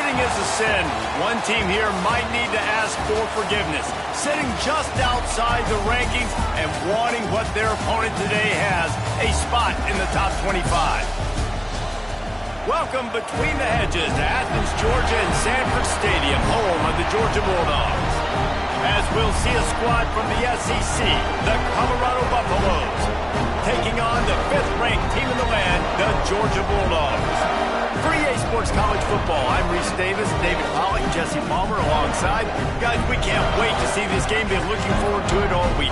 Quitting is a sin. One team here might need to ask for forgiveness, sitting just outside the rankings and wanting what their opponent today has, a spot in the top 25. Welcome between the hedges to Athens, Georgia and Sanford Stadium, home of the Georgia Bulldogs. As we'll see a squad from the SEC, the Colorado Buffaloes, taking on the 5th-ranked team in the land, the Georgia Bulldogs. For EA Sports College Football, I'm Reese Davis, David Pollock, Jesse Palmer alongside. Guys, we can't wait to see this game. Been looking forward to it all week.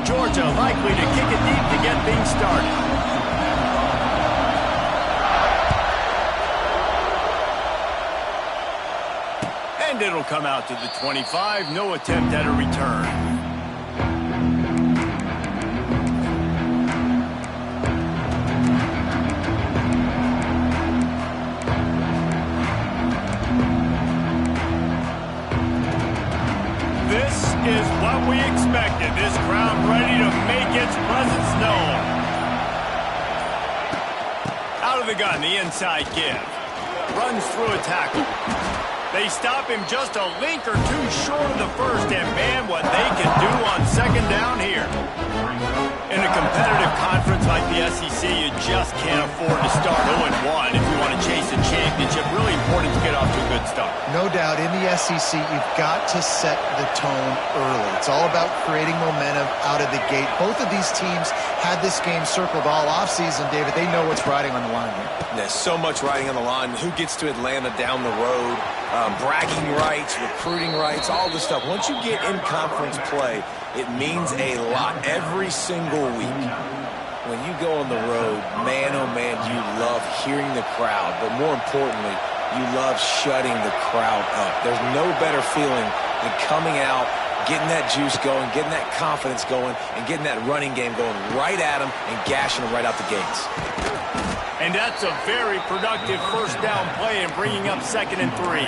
Georgia likely to kick it deep to get things started. And it'll come out to the 25. No attempt at a return. This is what we expected. This crowd ready to make its presence known. Out of the gun, the inside give. Runs through a tackle. They stop him just a link or two short of the first, and man, what they can do on second down here. In a competitive conference like the SEC, you just can't afford to start 0-1 if you want to chase a championship. Really important to get off to a good start. No doubt, in the SEC, you've got to set the tone early. It's all about creating momentum out of the gate. Both of these teams had this game circled all offseason, David. They know what's riding on the line here. There's so much riding on the line. Who gets to Atlanta down the road? Bragging rights, recruiting rights, all this stuff. Once you get in conference play, it means a lot every single week. When you go on the road, man, oh man, you love hearing the crowd. But more importantly, you love shutting the crowd up. There's no better feeling than coming out, getting that juice going, getting that confidence going, and getting that running game going right at them and gashing them right out the gates. And that's a very productive first down play and bringing up 2nd and 3.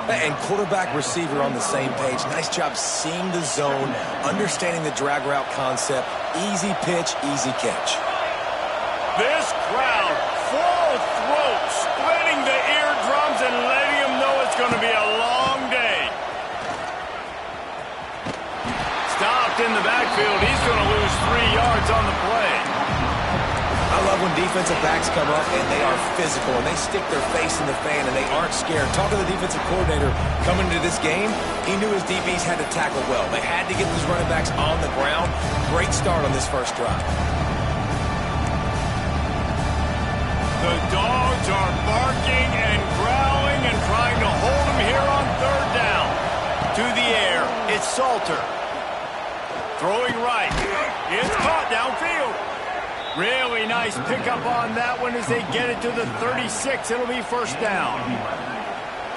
And quarterback receiver on the same page. Nice job seeing the zone, understanding the drag route concept. Easy pitch, easy catch. This crowd, full throat, splitting the eardrums and letting them know it's going to be a long day. Stopped in the backfield. He's going to lose 3 yards on the play. I love when defensive backs come up and they are physical and they stick their face in the fan and they aren't scared. Talking to the defensive coordinator coming into this game, he knew his DBs had to tackle well. They had to get these running backs on the ground. Great start on this first drive. The dogs are barking and growling and trying to hold him here on 3rd down. To the air, it's Salter. Throwing right. It's caught downfield. Really nice pickup on that one as they get it to the 36. It'll be first down.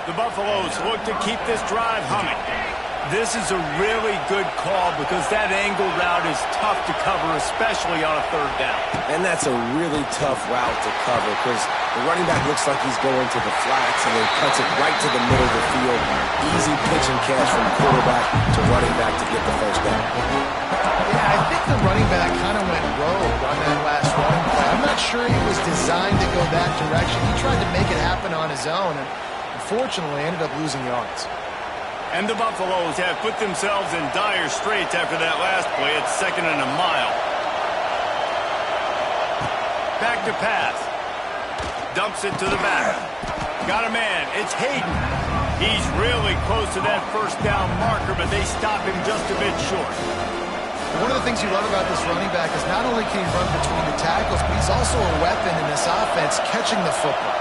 The Buffaloes look to keep this drive humming. This is a really good call because that angle route is tough to cover, especially on a 3rd down. And that's a really tough route to cover because the running back looks like he's going to the flats and then cuts it right to the middle of the field. Easy pitch and catch from the quarterback to running back to get the first down. Yeah, I think the running back kind of went rogue on that last run play. I'm not sure he was designed to go that direction. He tried to make it happen on his own and unfortunately ended up losing yards. And the Buffaloes have put themselves in dire straits after that last play. It's 2nd and a mile. Back to pass. Dumps it to the back. Got a man. It's Hayden. He's really close to that first down marker, but they stop him just a bit short. One of the things you love about this running back is not only can he run between the tackles, but he's also a weapon in this offense, catching the football.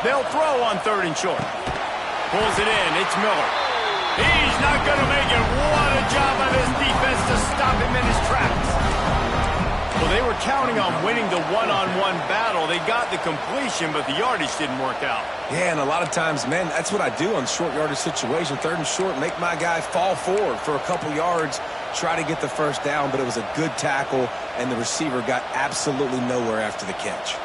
They'll throw on 3rd and short. Pulls it in. It's Miller. He's not going to make it. What a job by this defense to stop him in his tracks. Well, they were counting on winning the one-on-one battle. They got the completion, but the yardage didn't work out. Yeah, and a lot of times, man, that's what I do on short yardage situation. 3rd and short, make my guy fall forward for a couple yards, try to get the first down, but it was a good tackle, and the receiver got absolutely nowhere after the catch.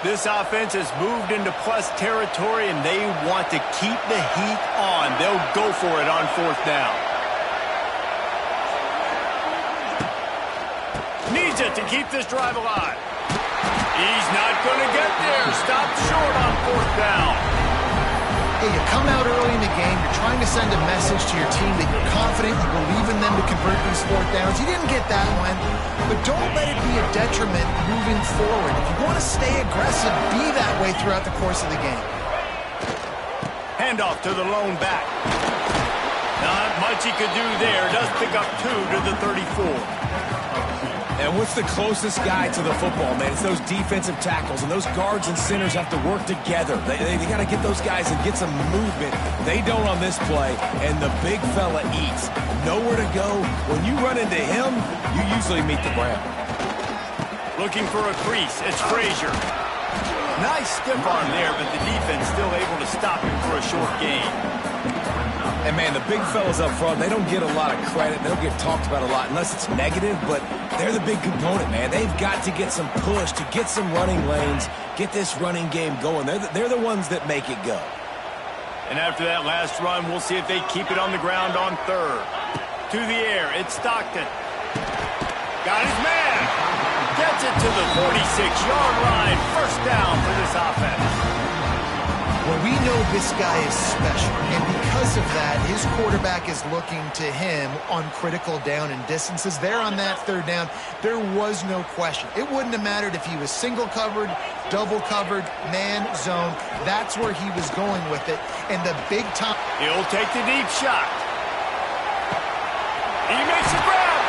This offense has moved into plus territory, and they want to keep the heat on. They'll go for it on 4th down. Needs it to keep this drive alive. He's not going to get there. Stopped short on 4th down. Hey, you come out early in the game, you're trying to send a message to your team that you're confident, you believe in them to convert these 4th downs. You didn't get that one, but don't let it be a detriment moving forward. If you want to stay aggressive, be that way throughout the course of the game. Handoff to the lone back. Not much he could do there. Does pick up 2 to the 34. And what's the closest guy to the football, man? It's those defensive tackles, and those guards and centers have to work together. They got to get those guys and get some movement. They don't on this play, and the big fella eats. Nowhere to go. When you run into him, you usually meet the ground. Looking for a crease. It's Frazier. Nice stiff arm there, but the defense still able to stop him for a short gain. And, man, the big fellas up front, they don't get a lot of credit. They don't get talked about a lot unless it's negative, but they're the big component, man. They've got to get some push, to get some running lanes, get this running game going. They're the ones that make it go. And after that last run, we'll see if they keep it on the ground on 3rd. To the air, it's Stockton. Got his man. Gets it to the 46-yard line. 1st down for this offense. Well, we know this guy is special, and because of that, his quarterback is looking to him on critical down and distances. There on that 3rd down, there was no question. It wouldn't have mattered if he was single covered, double covered, man, zone. That's where he was going with it, and the big time. He'll take the deep shot. He makes a grab,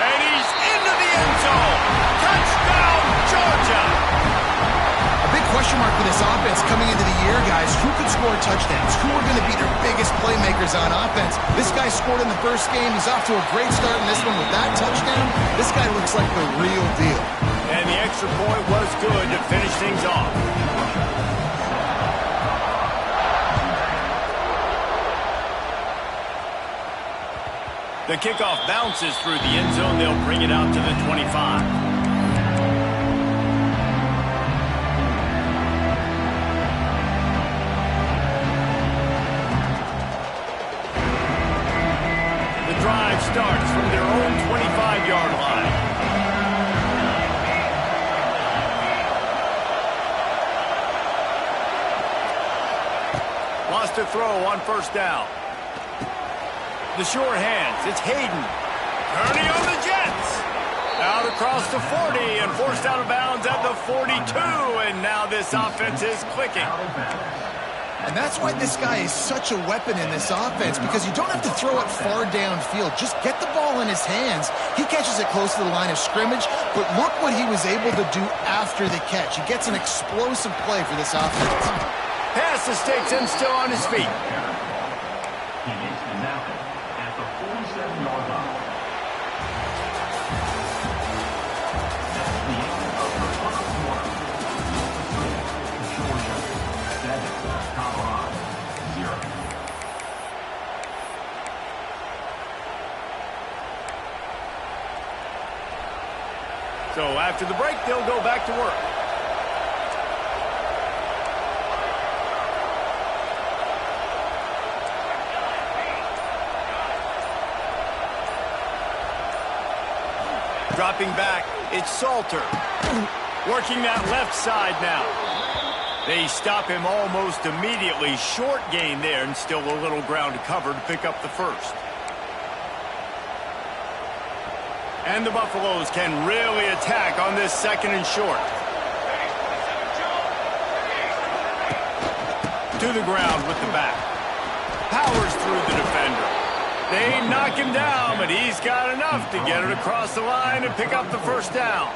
and he's into the end zone. Touchdown, Georgia! Question mark for this offense coming into the year, guys. Who could score touchdowns? Who are going to be their biggest playmakers on offense? This guy scored in the 1st game. He's off to a great start in this one with that touchdown. This guy looks like the real deal. And the extra point was good to finish things off. The kickoff bounces through the end zone. They'll bring it out to the 25. Drive starts from their own 25-yard line. Lost a throw on 1st down. The short hands. It's Hayden. Turning on the Jets. Out across the 40 and forced out of bounds at the 42. And now this offense is clicking. And that's why this guy is such a weapon in this offense, because you don't have to throw it far downfield. Just get the ball in his hands. He catches it close to the line of scrimmage, but look what he was able to do after the catch. He gets an explosive play for this offense. Pass to Stigson, still on his feet. He makes the snap at the 47-yard line. That's the end of the 1st quarter. Georgia 7. So after the break, they'll go back to work. Dropping back, it's Salter. Working that left side now. They stop him almost immediately. Short gain there, and still a little ground to cover to pick up the 1st. And the Buffaloes can really attack on this 2nd and short. To the ground with the back. Powers through the defender. They knock him down, but he's got enough to get it across the line and pick up the 1st down.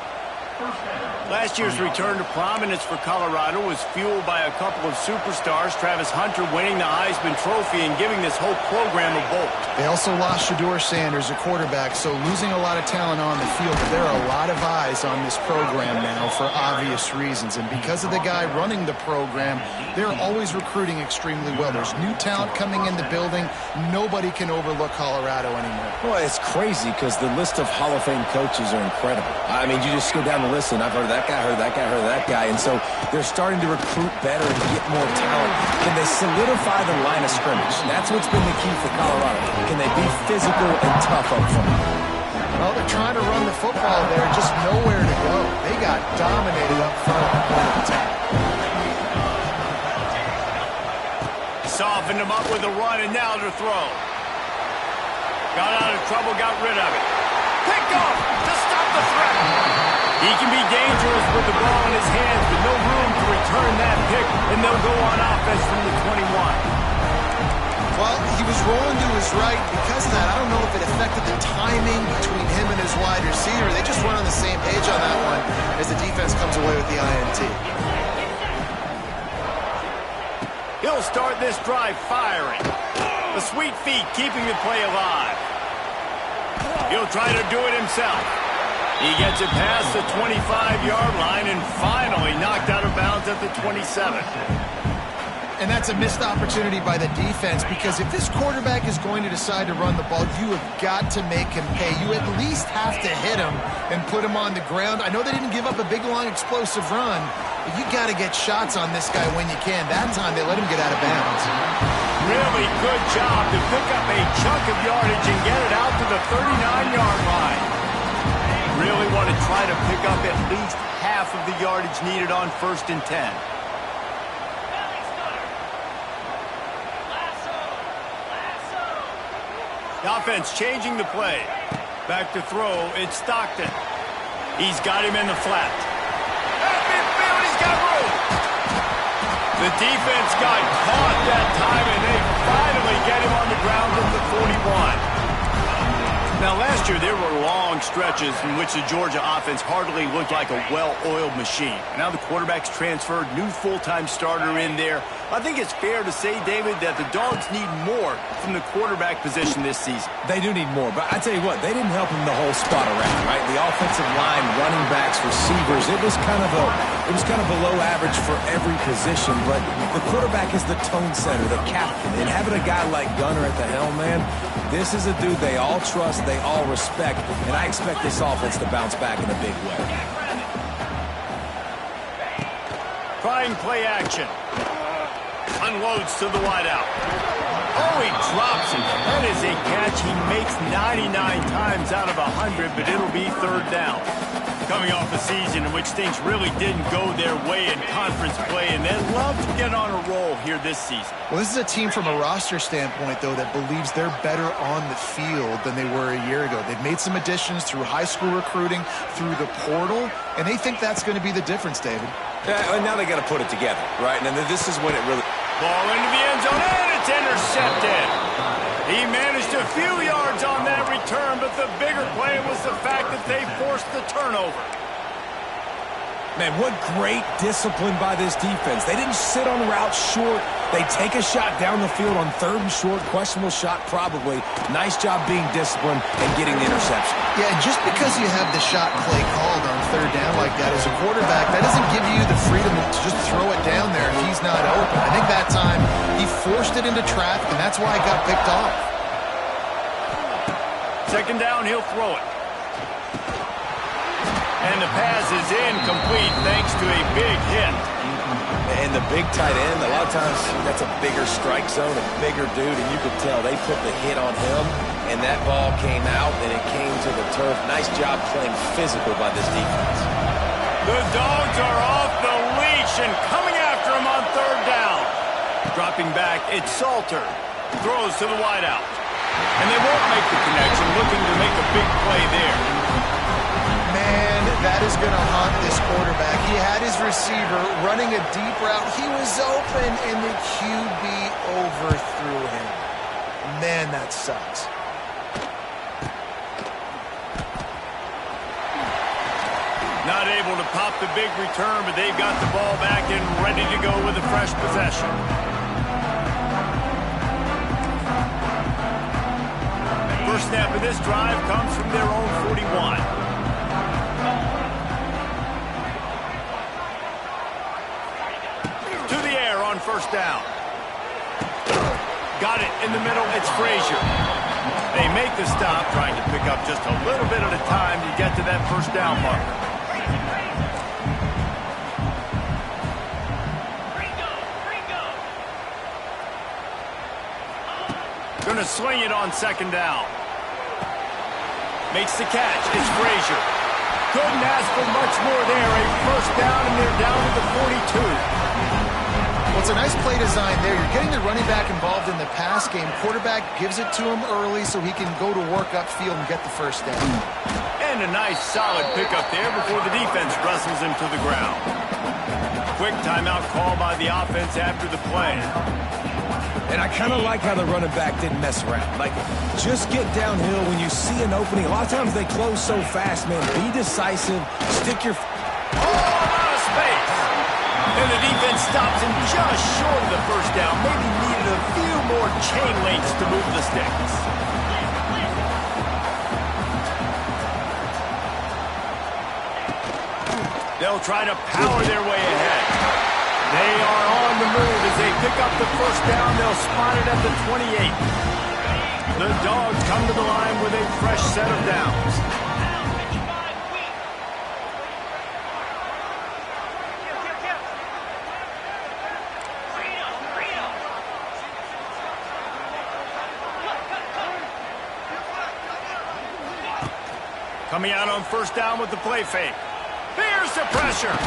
Last year's return to prominence for Colorado was fueled by a couple of superstars, Travis Hunter winning the Heisman Trophy and giving this whole program a bolt. They also lost Shedeur Sanders, a quarterback, so losing a lot of talent on the field, but there are a lot of eyes on this program now for obvious reasons, and because of the guy running the program, they're always recruiting extremely well. There's new talent coming in the building. Nobody can overlook Colorado anymore. Well, it's crazy because the list of Hall of Fame coaches are incredible. I mean, you just go down the listen, I've heard that guy, heard that guy, heard that guy. And so they're starting to recruit better and get more talent. Can they solidify the line of scrimmage? That's what's been the key for Colorado. Can they be physical and tough up front? Well, they're trying to run the football there, just nowhere to go. They got dominated up front at the point of attack. Softened him up with a run, and now to throw. Got out of trouble, got rid of it. Picked off to stop the threat. He can be dangerous with the ball in his hands, but no room to return that pick, and they'll go on offense from the 21. Well, he was rolling to his right. Because of that, I don't know if it affected the timing between him and his wide receiver. They just weren't on the same page on that one as the defense comes away with the INT. He'll start this drive firing. The sweet feet keeping the play alive. He'll try to do it himself. He gets it past the 25-yard line and finally knocked out of bounds at the 27. And that's a missed opportunity by the defense, because if this quarterback is going to decide to run the ball, you have got to make him pay. You at least have to hit him and put him on the ground. I know they didn't give up a big, long, explosive run, but you got to get shots on this guy when you can. That time they let him get out of bounds. Really good job to pick up a chunk of yardage and get it out to the 39-yard line. Really want to try to pick up at least half of the yardage needed on 1st and 10. The offense changing the play. Back to throw, it's Stockton. He's got him in the flat. At midfield, he's got room. The defense got caught that time, and they finally get him on the ground at the 41. Now, last year, there were long stretches in which the Georgia offense hardly looked like a well-oiled machine. Now the quarterback's transferred, new full-time starter in there. I think it's fair to say, David, that the Dogs need more from the quarterback position this season. They do need more, but I tell you what, they didn't help him the whole spot around, right? The offensive line, running backs, receivers, it was kind of below average for every position, but the quarterback is the tone setter, the captain, and having a guy like Gunner at the helm, man, this is a dude they all trust, they all respect, and I expect this offense to bounce back in a big way. Trying play action. Unloads to the wideout. Oh, he drops it. That is a catch he makes 99 times out of 100, but it'll be 3rd down. Coming off a season in which things really didn't go their way in conference play, and they'd love to get on a roll here this season. Well, this is a team from a roster standpoint, though, that believes they're better on the field than they were a year ago. They've made some additions through high school recruiting, through the portal, and they think that's going to be the difference, David. Yeah, and now they got to put it together, right? And then this is when it really... Ball into the end zone, and it's intercepted. He managed a few yards on that return, but the bigger play was the fact that they forced the turnover. Man, what great discipline by this defense. They didn't sit on routes short. They take a shot down the field on 3rd and short. Questionable shot, probably. Nice job being disciplined and getting the interception. Yeah, and just because you have the shot play called on 3rd down like that as a quarterback, that doesn't give you the freedom to just throw it down there if he's not open. I think that time he forced it into traffic, and that's why it got picked off. 2nd down, he'll throw it. And the pass is incomplete thanks to a big hit. And the big tight end, a lot of times that's a bigger strike zone, a bigger dude, and you could tell they put the hit on him, and that ball came out, and it came to the turf. Nice job playing physical by this defense. The Dogs are off the leash and coming after him on 3rd down. Dropping back, it's Salter. Throws to the wideout. And they won't make the connection, looking to make a big play there. Man, that is going to haunt this quarterback. He had his receiver running a deep route. He was open, and the QB overthrew him. Man, that sucks. Not able to pop the big return, but they've got the ball back and ready to go with a fresh possession. First snap of this drive comes from their own 41. To the air on 1st down. Got it in the middle. It's Frazier. They make the stop, trying to pick up just a little bit at a time to get to that 1st down marker. going to sling it on second down. Makes the catch. It's Frazier. Couldn't ask for much more there. A first down, and they're down to the 42. Well, it's a nice play design there. You're getting the running back involved in the pass game. Quarterback gives it to him early so he can go to work upfield and get the first down. And a nice solid pickup there before the defense wrestles him to the ground. Quick timeout call by the offense after the play. And I kind of like how the running back didn't mess around. Like, just get downhill when you see an opening. A lot of times they close so fast, man. Be decisive. Stick your... Oh, out of space. And the defense stops him just short of the first down. Maybe needed a few more chain links to move the sticks. They'll try to power their way ahead. They are on the move as they pick up the first down. They'll spot it at the 28. The Dogs come to the line with a fresh set of downs. Coming out on first down with the play fake. There's the pressure.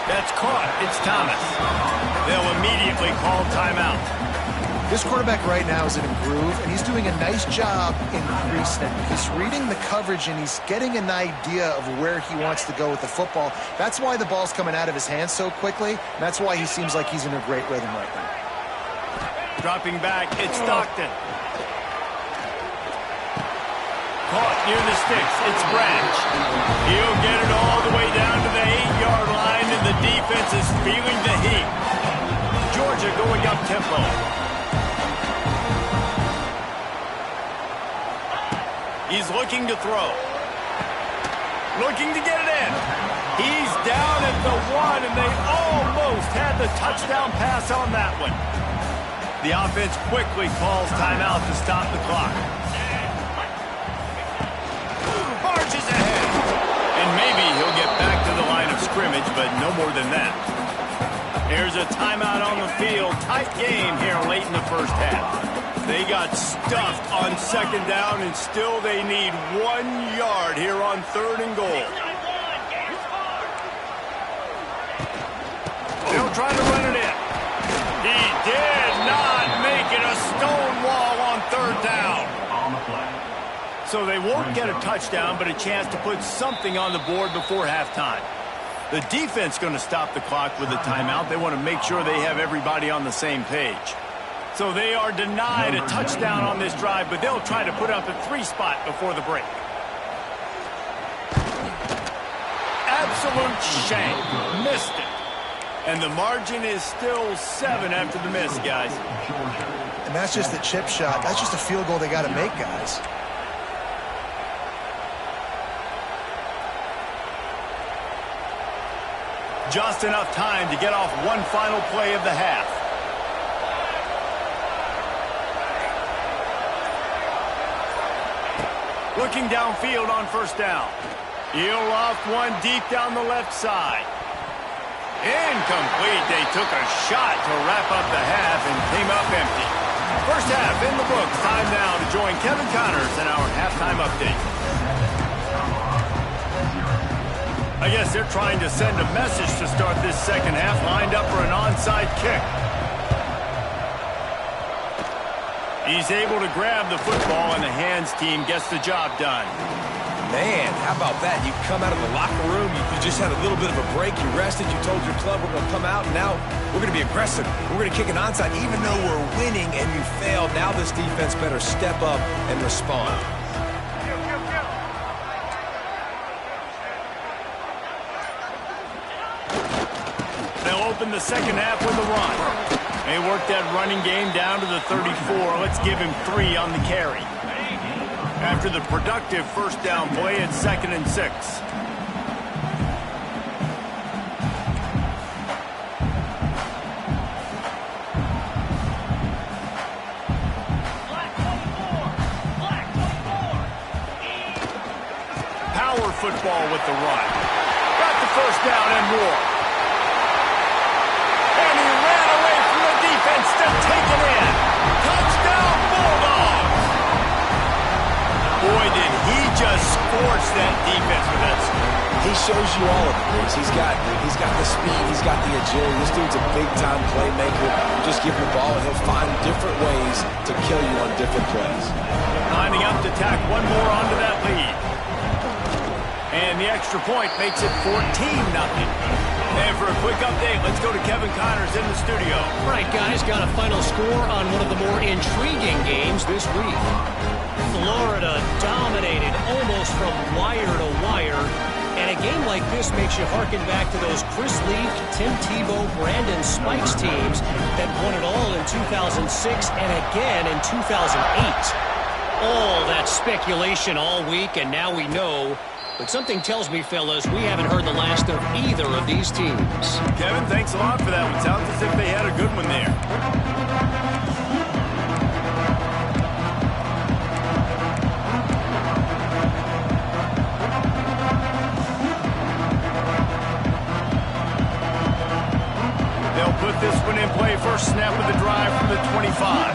That's caught. It's Thomas. They'll immediately call timeout. This quarterback right now is in a groove, and he's doing a nice job in pre-snap. He's reading the coverage, and he's getting an idea of where he wants to go with the football. That's why the ball's coming out of his hands so quickly. And that's why he seems like he's in a great rhythm right now. Dropping back, it's Stockton. Caught near the sticks. It's Branch. He'll get it all the way down to the 8-yard line, and the defense is feeling the heat. Georgia going up tempo. He's looking to throw. Looking to get it in. He's down at the 1, and they almost had the touchdown pass on that one. The offense quickly calls timeout to stop the clock. Marches ahead. And maybe he'll get back to the line of scrimmage, but no more than that. Here's a timeout on the field. Tight game here late in the first half. They got stuffed on second down, and still they need 1 yard here on third and goal. They'll try to run it in. He did not make it. A stone wall on third down. So they won't get a touchdown, but a chance to put something on the board before halftime. The defense going to stop the clock with a timeout. They want to make sure they have everybody on the same page. So they are denied a touchdown on this drive, but they'll try to put up a 3 spot before the break. Absolute shame. Missed it. And the margin is still 7 after the miss, guys. And that's just a chip shot. That's just a field goal they got to make, guys. Just enough time to get off one final play of the half. Looking downfield on first down. He'll loft one deep down the left side. Incomplete. They took a shot to wrap up the half and came up empty. First half in the books. Time now to join Kevin Connors in our halftime update. I guess they're trying to send a message to start this second half, lined up for an onside kick. He's able to grab the football, and the hands team gets the job done. Man, how about that? You come out of the locker room, you just had a little bit of a break, you rested, you told your club we're going to come out, and now we're going to be aggressive. We're going to kick an onside, even though we're winning and you failed. Now this defense better step up and respond. They'll open the second half with a run. They work that running game down to the 34. Let's give him 3 on the carry. After the productive first down play, it's 2nd and 6. Power football with the run. Got the first down and more. And he ran away from the defense to take it in. Touchdown, Bulldogs! boy, did he just scorch that defense with that score. He shows you all of it. He's got the speed. He's got the agility. This dude's a big-time playmaker. Just give him the ball, and he'll find different ways to kill you on different plays. Lining up to tack one more onto that lead. And the extra point makes it 14-0. And for a quick update, let's go to Kevin Connors in the studio. All right, guys, got a final score on one of the more intriguing games this week. Florida dominated almost from wire to wire. And a game like this makes you harken back to those Chris Leaf, Tim Tebow, Brandon Spikes teams that won it all in 2006 and again in 2008. All that speculation all week, and now we know. But something tells me, fellas, we haven't heard the last of either of these teams. Kevin, thanks a lot for that one. Sounds as if they had a good one there. They'll put this one in play. First snap of the drive from the 25.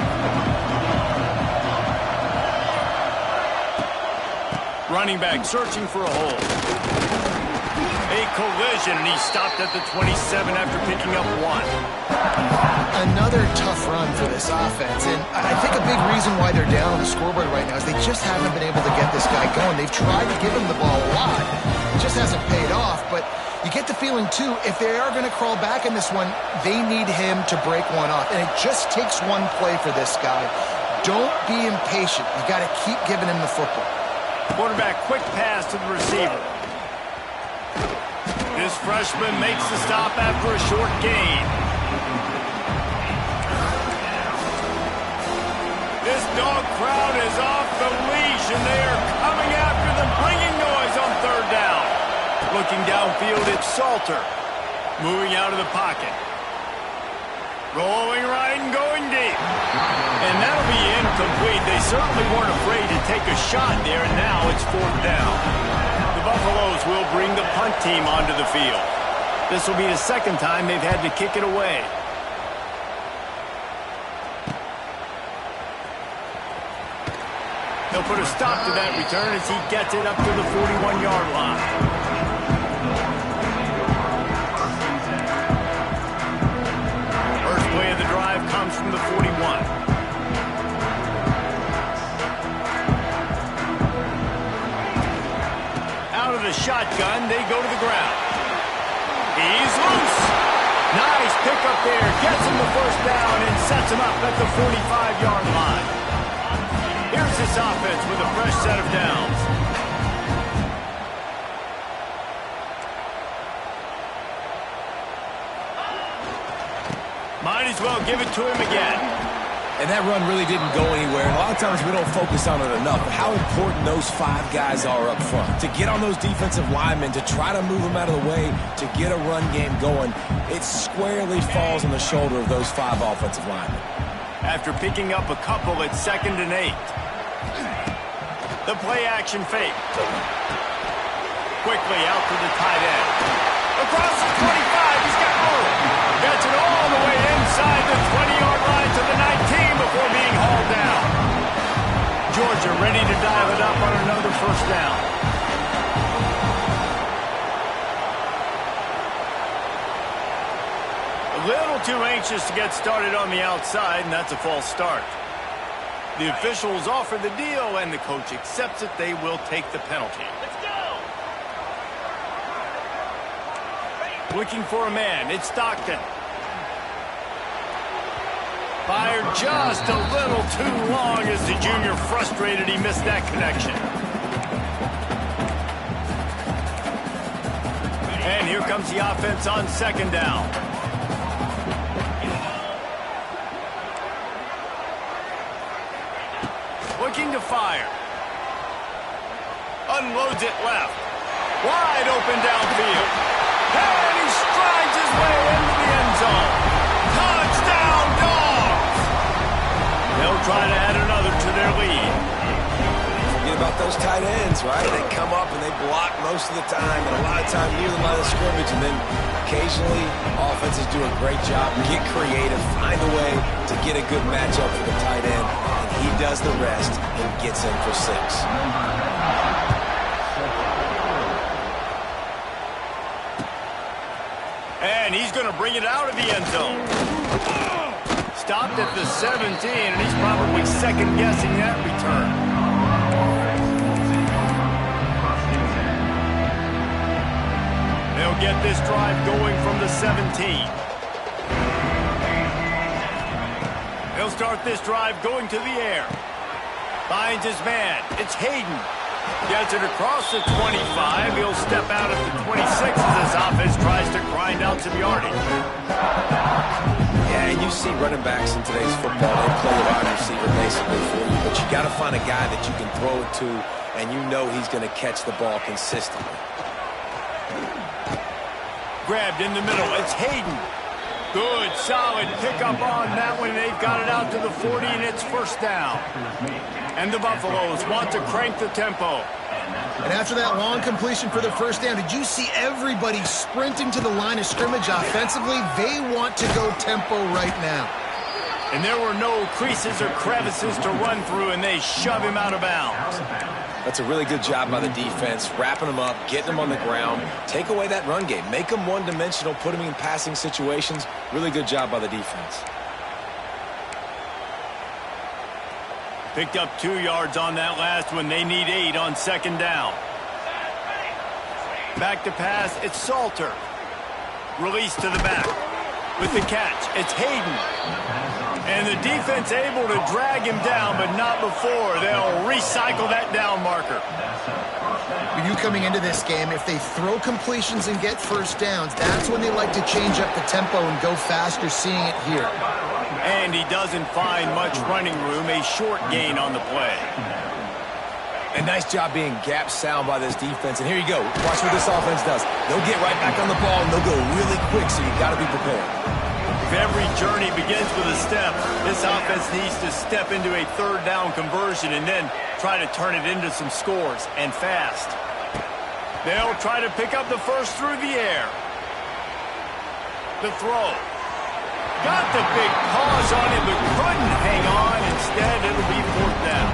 Running back searching for a hole. A collision, and he stopped at the 27 after picking up one. Another tough run for this offense, and I think a big reason why they're down on the scoreboard right now is they just haven't been able to get this guy going. They've tried to give him the ball a lot. It just hasn't paid off, but you get the feeling, too, if they are going to crawl back in this one, they need him to break one off, and it just takes one play for this guy. Don't be impatient. You got to keep giving him the football. Quarterback quick pass to the receiver. This freshman makes the stop after a short gain. This dog crowd is off the leash, and they are coming after them, bringing noise on third down. Looking downfield, it's Salter. Moving out of the pocket. Rolling right and going deep. And that'll be incomplete. They certainly weren't afraid to take a shot there, and now it's fourth down. The Buffaloes will bring the punt team onto the field. This will be the second time they've had to kick it away. They'll put a stop to that return as he gets it up to the 41-yard line. Play of the drive comes from the 41. Out of the shotgun, they go to the ground. He's loose. Nice pickup there. Gets him the first down and sets him up at the 45-yard line. Here's this offense with a fresh set of downs. Might as well give it to him again. And that run really didn't go anywhere. And a lot of times we don't focus on it enough. But how important those five guys are up front. To get on those defensive linemen, to try to move them out of the way, to get a run game going, it squarely falls on the shoulder of those five offensive linemen. After picking up a couple at 2nd and 8. The play action fake. Quickly out to the tight end. Across the 25, he's got room. Gets it all the way inside the 20-yard line to the 19 before being hauled down. Georgia ready to dial it up on another first down. A little too anxious to get started on the outside, and that's a false start. The officials offer the deal, and the coach accepts it. They will take the penalty. Let's go! Looking for a man. It's Stockton. Fired just a little too long as the junior frustrated he missed that connection. And here comes the offense on 2nd down. Looking to fire. Unloads it left. Wide open downfield. And he strides his way into the end zone. Touchdown, Dogs! They'll try to add another to their lead. Forget about those tight ends, right? They come up and they block most of the time, and a lot of time near the line of scrimmage, and then occasionally offenses do a great job, get creative, find a way to get a good matchup for the tight end, and He does the rest and gets in for 6. And he's going to bring it out of the end zone. Stopped at the 17, and he's probably second-guessing that return. They'll get this drive going from the 17. They'll start this drive going to the air. Finds his man. It's Hayden. Gets it across the 25. He'll step out at the 26 as this offense tries to grind out some yardage. Yeah, and you see running backs in today's football, they play a wide receiver basically for you, but you got to find a guy that you can throw it to, and you know he's going to catch the ball consistently. Grabbed in the middle. It's Hayden. Good, solid pickup on that one. They've got it out to the 40, and it's first down. And the Buffaloes want to crank the tempo. And after that long completion for the first down, did you see everybody sprinting to the line of scrimmage offensively? They want to go tempo right now. And there were no creases or crevices to run through, and they shove him out of bounds. That's a really good job by the defense, wrapping them up, getting them on the ground. Take away that run game. Make them one-dimensional, put them in passing situations. Really good job by the defense. Picked up 2 yards on that last one. They need 8 on second down. Back to pass. It's Salter. Release to the back. With the catch, it's Hayden. And the defense able to drag him down, but not before. They'll recycle that down marker. With you coming into this game, if they throw completions and get first downs, that's when they like to change up the tempo and go faster, seeing it here. And he doesn't find much running room, a short gain on the play. A nice job being gap sound by this defense. And here you go. Watch what this offense does. They'll get right back on the ball, and they'll go really quick, so you've got to be prepared. If every journey begins with a step, this offense needs to step into a third down conversion and then try to turn it into some scores, and fast. They'll try to pick up the first through the air. The throw. Got the big pause on him, but couldn't hang on. Instead, it'll be fourth down.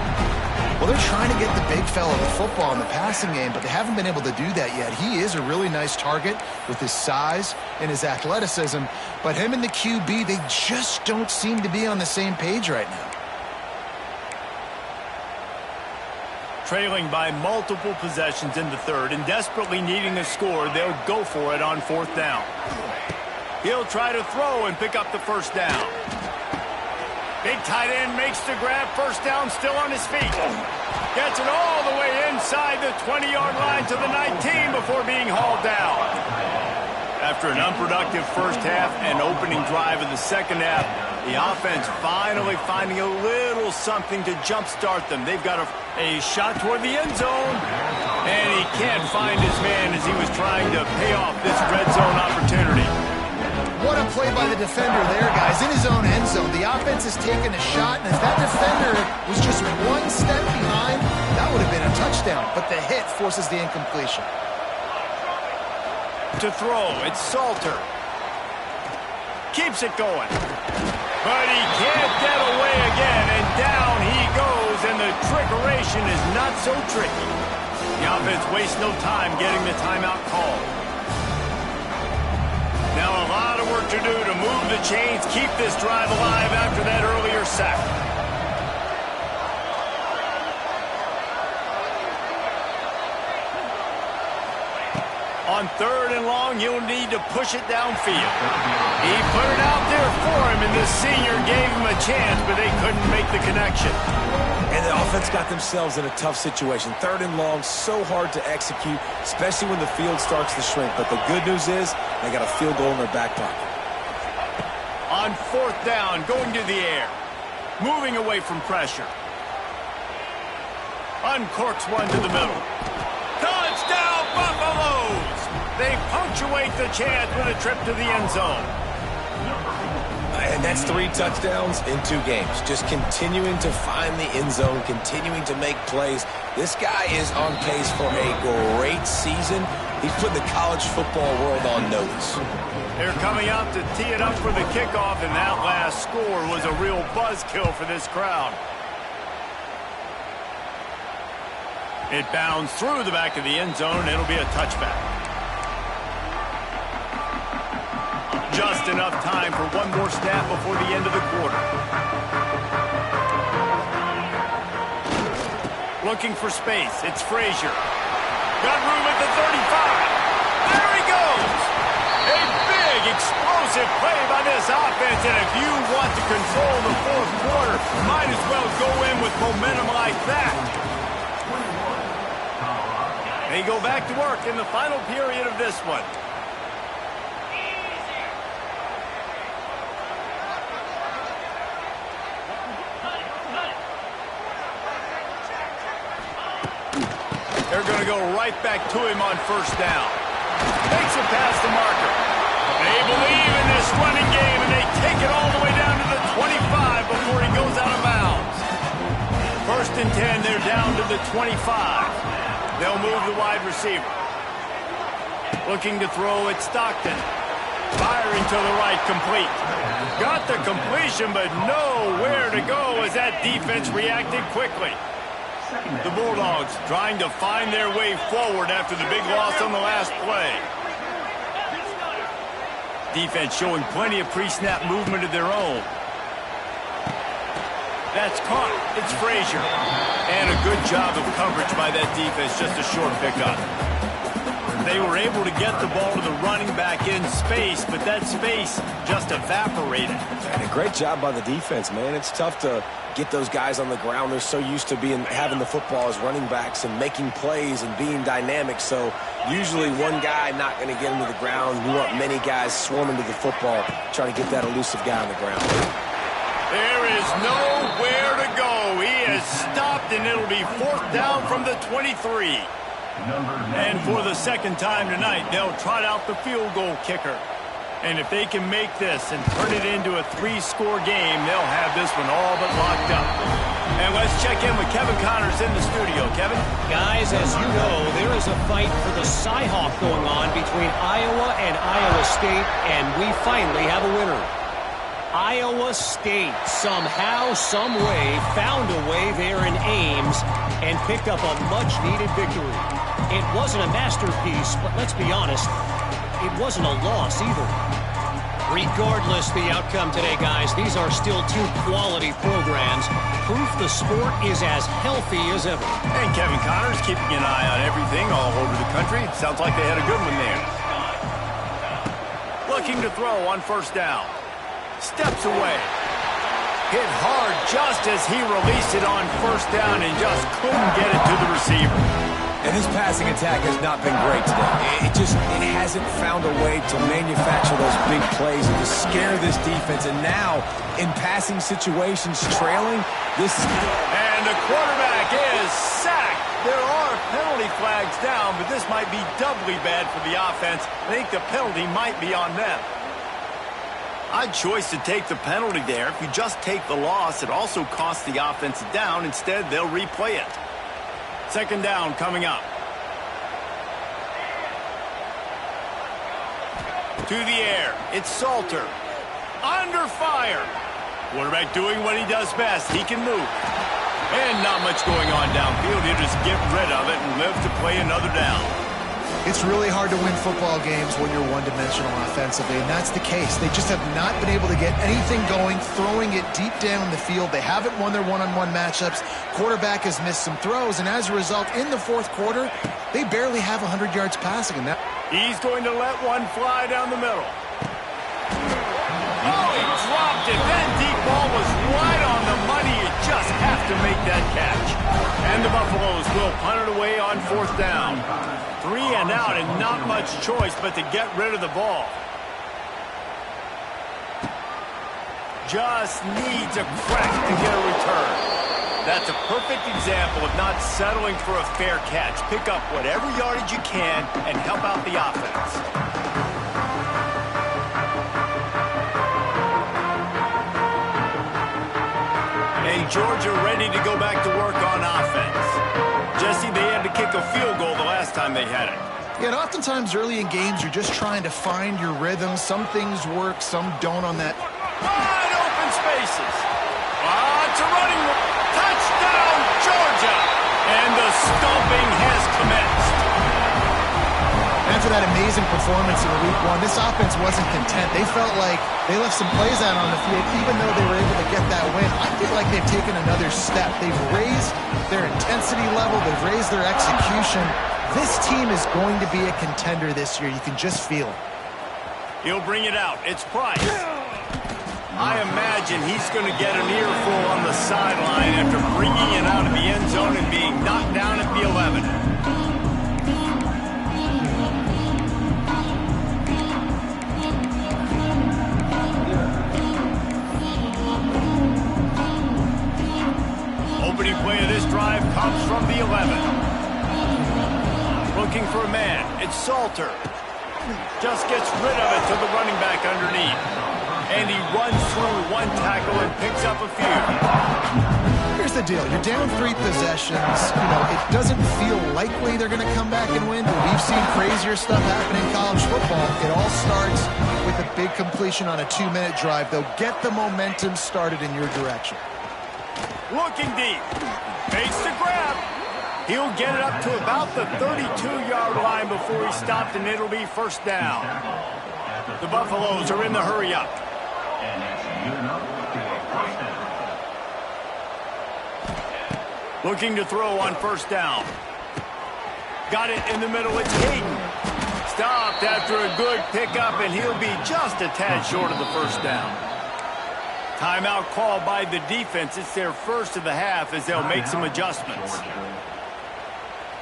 Well, they're trying to get the big fella the football in the passing game, but they haven't been able to do that yet. He is a really nice target with his size and his athleticism, but him and the QB, they just don't seem to be on the same page right now. Trailing by multiple possessions in the third and desperately needing a score, they'll go for it on fourth down. He'll try to throw and pick up the first down. Big tight end makes the grab. First down, still on his feet. Gets it all the way inside the 20-yard line to the 19 before being hauled down. After an unproductive first half and opening drive of the second half, the offense finally finding a little something to jumpstart them. They've got a shot toward the end zone, and he can't find his man as he was trying to pay off this red zone opportunity. What a play by the defender there, guys. In his own end zone, the offense has taken a shot, and if that defender was just one step behind, that would have been a touchdown. But the hit forces the incompletion. To throw, it's Salter. Keeps it going. But he can't get away again, and down he goes, and the trickeration is not so tricky. The offense wastes no time getting the timeout called. Now a lot of work to do to move the chains, keep this drive alive after that earlier sack. On third and long, you'll need to push it downfield. He put it out there for him, and the senior gave him a chance, but they couldn't make the connection. And the offense got themselves in a tough situation. Third and long, so hard to execute, especially when the field starts to shrink. But the good news is they got a field goal in their back pocket. On fourth down, going to the air. Moving away from pressure. Uncorks one to the middle. Touchdown, Buffaloes! They punctuate the chance with a trip to the end zone. And that's 3 touchdowns in 2 games. Just continuing to find the end zone, continuing to make plays. This guy is on pace for a great season. He's put the college football world on notice. They're coming out to tee it up for the kickoff, and that last score was a real buzzkill for this crowd. It bounds through the back of the end zone, and it'll be a touchback. Just enough time for one more snap before the end of the quarter. Looking for space. It's Frazier. Got room at the 35. There he goes. A big, explosive play by this offense, and if you want to control the fourth quarter, might as well go in with momentum like that. They go back to work in the final period of this one. They're going to go right back to him on first down. Makes it past the marker. They believe in this running game, and they take it all the way down to the 25 before he goes out of bounds. First and 10, they're down to the 25. They'll move the wide receiver. Looking to throw at Stockton. Firing to the right, complete. Got the completion, but nowhere to go as that defense reacted quickly. The Bulldogs trying to find their way forward after the big loss on the last play. Defense showing plenty of pre-snap movement of their own. That's caught. It's Frazier. And a good job of coverage by that defense. Just a short pickup. They were able to get the ball to the running back in space, but that space just evaporated. And a great job by the defense, man. It's tough to get those guys on the ground. They're so used to having the football as running backs and making plays and being dynamic. So usually one guy not going to get him to the ground. You want many guys swarming to the football, trying to get that elusive guy on the ground. There is nowhere to go. He is stopped, and it'll be fourth down from the 23. And for the second time tonight, they'll trot out the field goal kicker. And if they can make this and turn it into a three-score game, they'll have this one all but locked up. And let's check in with Kevin Connors in the studio. Kevin? Guys, as you know, there is a fight for the Cy-Hawk going on between Iowa and Iowa State, and we finally have a winner. Iowa State somehow, some way, found a way there in Ames and picked up a much-needed victory. It wasn't a masterpiece, but let's be honest, it wasn't a loss either. Regardless the outcome today, guys, these are still two quality programs. Proof the sport is as healthy as ever. And Kevin Connors keeping an eye on everything all over the country. Sounds like they had a good one there. Looking to throw on first down. Steps away. Hit hard just as he released it on first down and just couldn't get it to the receiver. And this passing attack has not been great today. It hasn't found a way to manufacture those big plays and to scare this defense. And now, in passing situations, trailing, this is... And the quarterback is sacked. There are penalty flags down, but this might be doubly bad for the offense. I think the penalty might be on them. Odd choice to take the penalty there. If you just take the loss, it also costs the offense down. Instead, they'll replay it. Second down coming up. To the air. It's Salter. Under fire. Quarterback doing what he does best. He can move. And not much going on downfield. He'll just get rid of it and live to play another down. It's really hard to win football games when you're one-dimensional offensively, and that's the case. They just have not been able to get anything going, throwing it deep down the field. They haven't won their one-on-one matchups. Quarterback has missed some throws, and as a result, in the fourth quarter, they barely have 100 yards passing. And that he's going to let one fly down the middle. Oh, he dropped it. That deep ball was right on the money. You just have to make that catch. And the Buffaloes will punt it away on fourth down. 3 and out, and not much choice but to get rid of the ball. Just needs a crack to get a return. That's a perfect example of not settling for a fair catch. Pick up whatever yardage you can and help out the offense. And Georgia ready to go back to work on offense. Jesse, they had to kick a field goal the last time they had it. Yeah, and oftentimes early in games, you're just trying to find your rhythm. Some things work, some don't on that. Wide open spaces. It's a running touchdown, Georgia. And the stomping has commenced. After that amazing performance in Week 1, this offense wasn't content. They felt like they left some plays out on the field, even though they were able to get that win. I feel like they've taken another step. They've raised their intensity level. They've raised their execution. This team is going to be a contender this year. You can just feel it. He'll bring it out. It's Price. I imagine he's going to get an earful on the sideline after bringing it out of the end zone and being knocked down at the 11. Opening play of this drive comes from the 11. Looking for a man. It's Salter. Just gets rid of it to the running back underneath. And he runs through one tackle and picks up a few. Here's the deal. You're down 3 possessions. You know, it doesn't feel likely they're going to come back and win, but we've seen crazier stuff happen in college football. It all starts with a big completion on a 2-minute drive. They'll get the momentum started in your direction. Looking deep. Fakes the grab. He'll get it up to about the 32-yard line before he's stopped, and it'll be first down. The Buffaloes are in the hurry-up. And that's good enough for a first down. Looking to throw on first down. Got it in the middle. It's Hayden. Stopped after a good pickup, and he'll be just a tad short of the first down. Timeout called by the defense. It's their first of the half as they'll make some adjustments.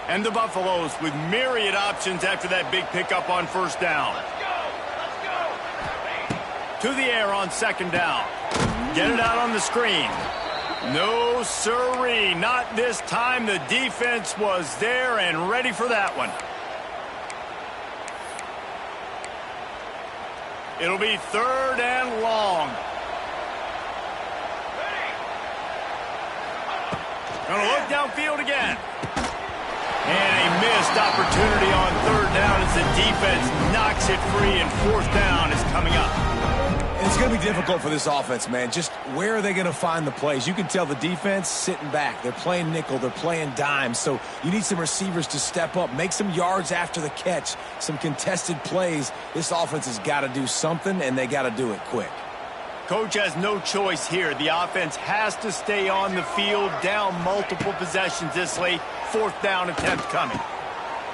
And the Buffaloes with myriad options after that big pickup on first down. To the air on second down. Get it out on the screen. No siree, not this time. The defense was there and ready for that one. It'll be third and long. Gonna look downfield again. And a missed opportunity on third down as the defense knocks it free, and fourth down is coming up. It's going to be difficult for this offense, man. Just where are they going to find the plays? You can tell the defense sitting back. They're playing nickel. They're playing dime. So you need some receivers to step up, make some yards after the catch, some contested plays. This offense has got to do something, and they got to do it quick. Coach has no choice here. The offense has to stay on the field, down multiple possessions this late. Fourth down attempt coming.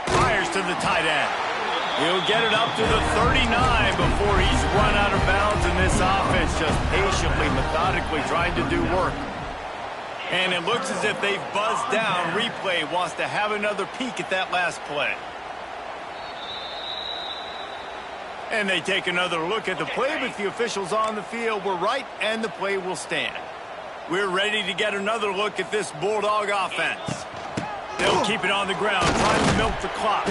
Fires to the tight end. He'll get it up to the 39 before he's run out of bounds, and this offense just patiently, methodically trying to do work. And it looks as if they've buzzed down. Replay wants to have another peek at that last play. And they take another look at the play, but the officials on the field were right, and the play will stand. We're ready to get another look at this Bulldog offense. They'll keep it on the ground, trying to milk the clock.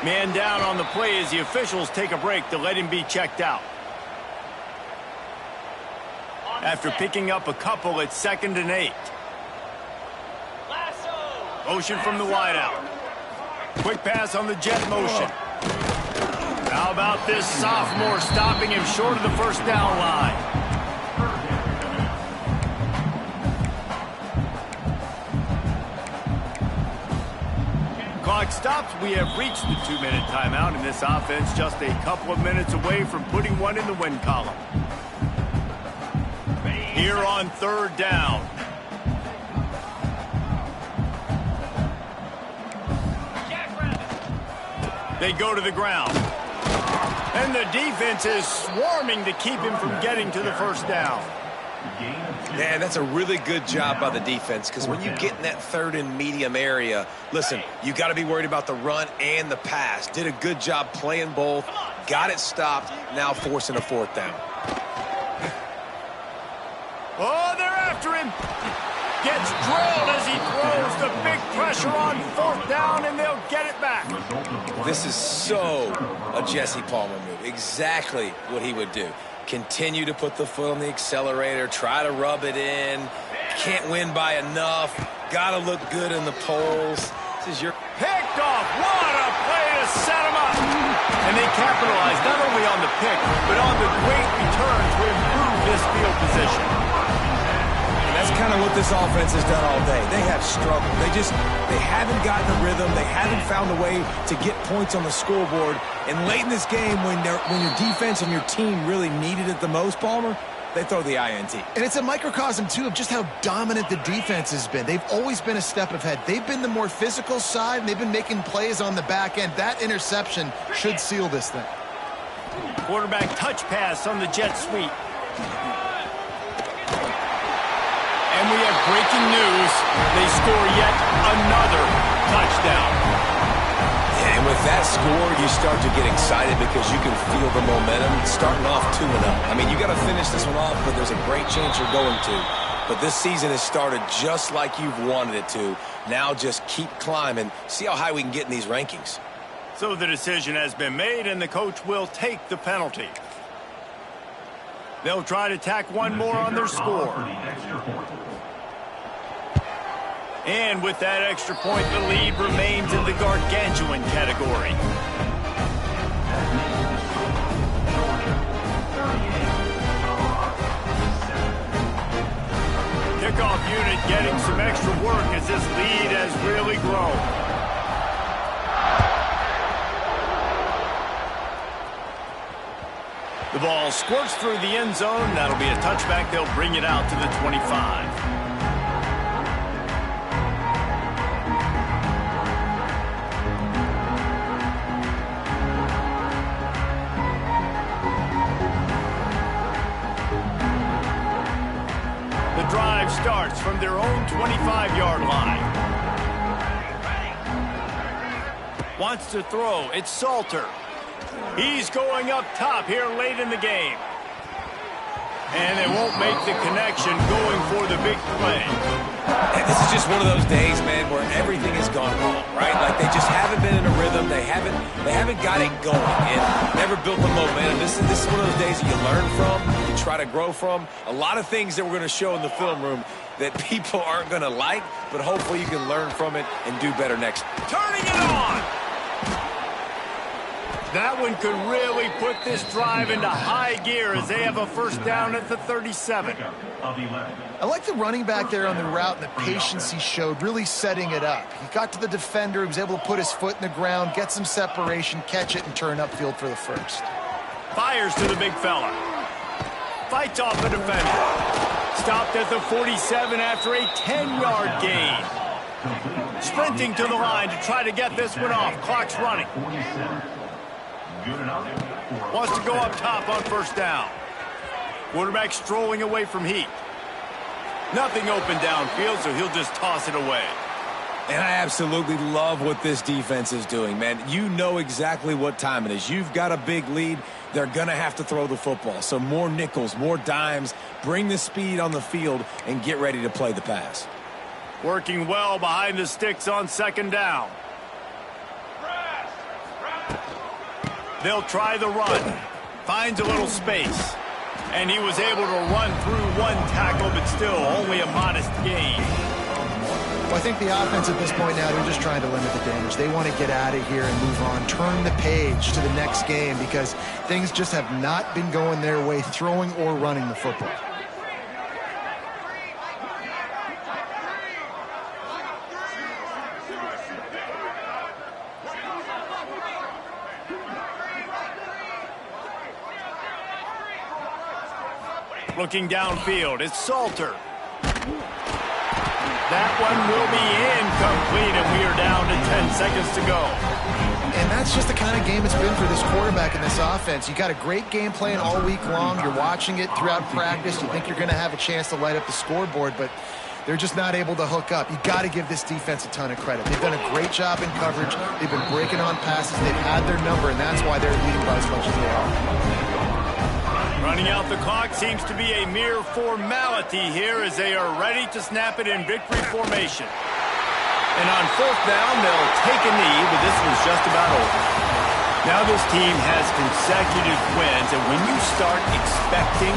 Man down on the play as the officials take a break to let him be checked out. After picking up a couple, it's 2nd and 8. Motion from the wideout. Quick pass on the jet motion. How about this sophomore stopping him short of the first down line? Clock stops. We have reached the 2-minute timeout, and this offense just a couple of minutes away from putting one in the win column. Here on third down. They go to the ground. And the defense is swarming to keep him from getting to the first down. Man, that's a really good job by the defense, because when you get in that third and medium area, listen, you got to be worried about the run and the pass. Did a good job playing both, got it stopped, now forcing a fourth down. Oh, they're after him. Gets drilled as he throws the big pressure on fourth down, and they'll get it back. This is so a Jesse Palmer move. Exactly what he would do. Continue to put the foot on the accelerator, try to rub it in. Can't win by enough. Got to look good in the polls. This is your picked off. What a play to set him up. And they capitalize not only on the pick, but on the great return to improve this field position. that's kind of what this offense has done all day. They have struggled. They haven't gotten a rhythm. They haven't found a way to get points on the scoreboard. And late in this game, when your defense and your team really needed it the most, Palmer, they throw the INT. And it's a microcosm, too, of just how dominant the defense has been. They've always been a step ahead. They've been the more physical side, and they've been making plays on the back end. That interception should seal this thing. Quarterback touch pass on the jet sweep. And we have breaking news. They score yet another touchdown. And with that score, you start to get excited because you can feel the momentum starting off 2-0. I mean, you got to finish this one off, but there's a great chance you're going to. But this season has started just like you've wanted it to. Now just keep climbing. See how high we can get in these rankings. So the decision has been made, and the coach will take the penalty. They'll try to tack one more on their score. And with that extra point, the lead remains in the gargantuan category. Kickoff unit getting some extra work as this lead has really grown. The ball squirts through the end zone. That'll be a touchback. They'll bring it out to the 25. Drive starts from their own 25-yard line. Wants to throw. It's Salter. He's going up top here late in the game. And they won't make the connection going for the big play. And this is just one of those days, man, where everything has gone wrong, right? Like they just haven't been in a rhythm. They haven't got it going and never built the momentum. This is one of those days that you learn from, you try to grow from. A lot of things that we're going to show in the film room that people aren't going to like, but hopefully you can learn from it and do better next. Turning it on! That one could really put this drive into high gear as they have a first down at the 37. I like the running back there on the route and the patience he showed, really setting it up. He got to the defender, he was able to put his foot in the ground, get some separation, catch it, and turn upfield for the first. Fires to the big fella. Fights off the defender. Stopped at the 47 after a 10-yard gain. Sprinting to the line to try to get this one off. Clock's running. Wants to go up top on first down. Quarterback strolling away from heat. Nothing open downfield, so he'll just toss it away. And I absolutely love what this defense is doing, man. You know exactly what time it is. You've got a big lead. They're going to have to throw the football. So more nickels, more dimes, bring the speed on the field, and get ready to play the pass. Working well behind the sticks on second down. They'll try the run. Finds a little space. And he was able to run through one tackle, but still only a modest gain. Well, I think the offense at this point now, they're just trying to limit the damage. They want to get out of here and move on, turn the page to the next game because things just have not been going their way, throwing or running the football. Looking downfield, it's Salter. That one will be incomplete, and we are down to 10 seconds to go. And that's just the kind of game it's been for this quarterback in this offense. You got a great game plan all week long. You're watching it throughout practice. You think you're going to have a chance to light up the scoreboard, but they're just not able to hook up. You got to give this defense a ton of credit. They've done a great job in coverage. They've been breaking on passes. They've had their number, and that's why they're leading by as much as they are. Running out the clock seems to be a mere formality here as they are ready to snap it in victory formation. And on fourth down, they'll take a knee, but this one's just about over. Now this team has consecutive wins, and when you start expecting